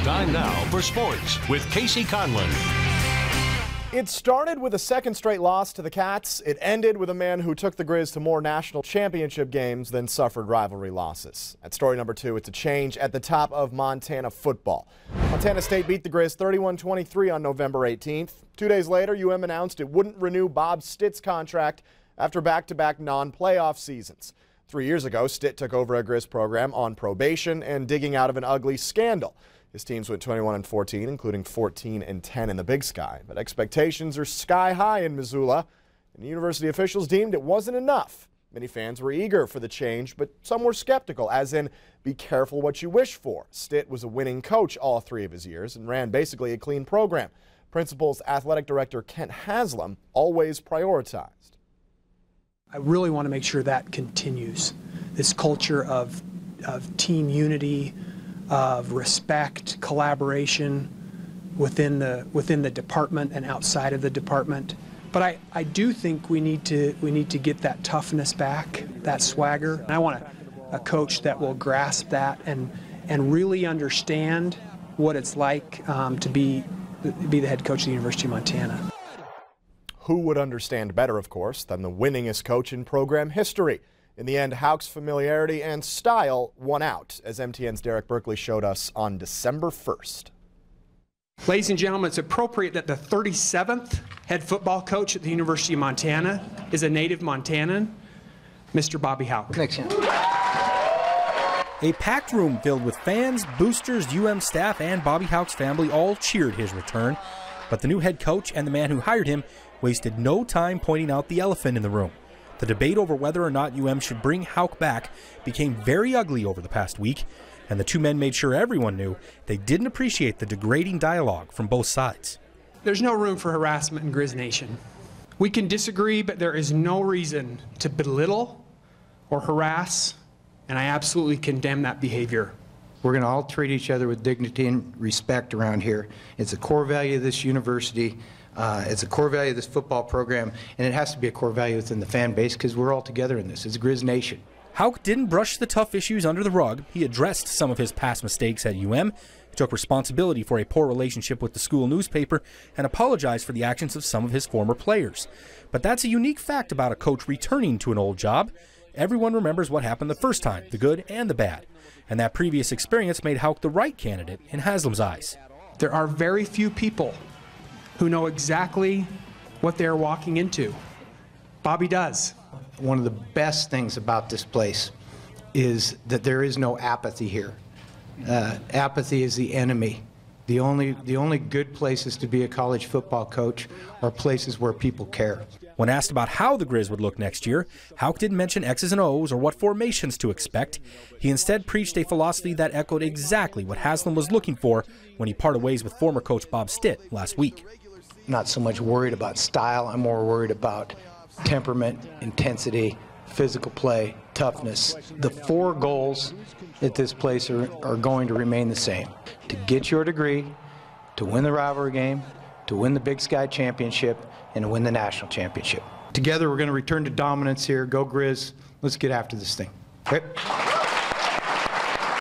Time now for sports with Casey Conlon. It started with a second straight loss to the Cats. It ended with a man who took the Griz to more national championship games than suffered rivalry losses. At story number 2, it's a change at the top of Montana football. Montana State beat the Griz 31-23 on November 18th. 2 days later, UM announced it wouldn't renew Bob Stitt's contract after back-to-back non-playoff seasons. 3 years ago, Stitt took over a Griz program on probation and digging out of an ugly scandal. His teams went 21-14, including 14-10 in the Big Sky. But expectations are sky high in Missoula, and the university officials deemed it wasn't enough. Many fans were eager for the change, but some were skeptical, as in, be careful what you wish for. Stitt was a winning coach all 3 of his years and ran basically a clean program. Principal's athletic director Kent Haslam always prioritized. I really want to make sure that continues. This culture of team unity, of respect, collaboration within the department and outside of the department. But I do think we need to get that toughness back, that swagger. And I want a coach that will grasp that and really understand what it's like to be the head coach of the University of Montana. Who would understand better, of course, than the winningest coach in program history? In the end, Hauck's familiarity and style won out, as MTN's Derek Berkeley showed us on December 1st. Ladies and gentlemen, it's appropriate that the 37th head football coach at the University of Montana is a native Montanan, Mr. Bobby Hauck. A packed room filled with fans, boosters, UM staff, and Bobby Hauck's family all cheered his return. But the new head coach and the man who hired him wasted no time pointing out the elephant in the room. The debate over whether or not UM should bring Hauck back became very ugly over the past week, and the two men made sure everyone knew they didn't appreciate the degrading dialogue from both sides. There's no room for harassment in Griz Nation. We can disagree, but there is no reason to belittle or harass, and I absolutely condemn that behavior. We're going to all treat each other with dignity and respect around here. It's a core value of this university. It's a core value of this football program, and it has to be a core value within the fan base because we're all together in this. It's Griz Nation. Hauck didn't brush the tough issues under the rug. He addressed some of his past mistakes at UM, took responsibility for a poor relationship with the school newspaper, and apologized for the actions of some of his former players. But that's a unique fact about a coach returning to an old job. Everyone remembers what happened the first time, the good and the bad. And that previous experience made Hauck the right candidate in Haslam's eyes. There are very few people who know exactly what they're walking into. Bobby does. One of the best things about this place is that there is no apathy here. Apathy is the enemy. The only good places to be a college football coach are places where people care. When asked about how the Griz would look next year, Hauck didn't mention X's and O's or what formations to expect. He instead preached a philosophy that echoed exactly what Haslam was looking for when he parted ways with former coach Bob Stitt last week. Not so much worried about style, I'm more worried about temperament, intensity, physical play, toughness. The 4 goals at this place are going to remain the same. To get your degree, to win the rivalry game, to win the Big Sky championship, and to win the national championship. Together we're going to return to dominance here. Go Griz. Let's get after this thing. Okay?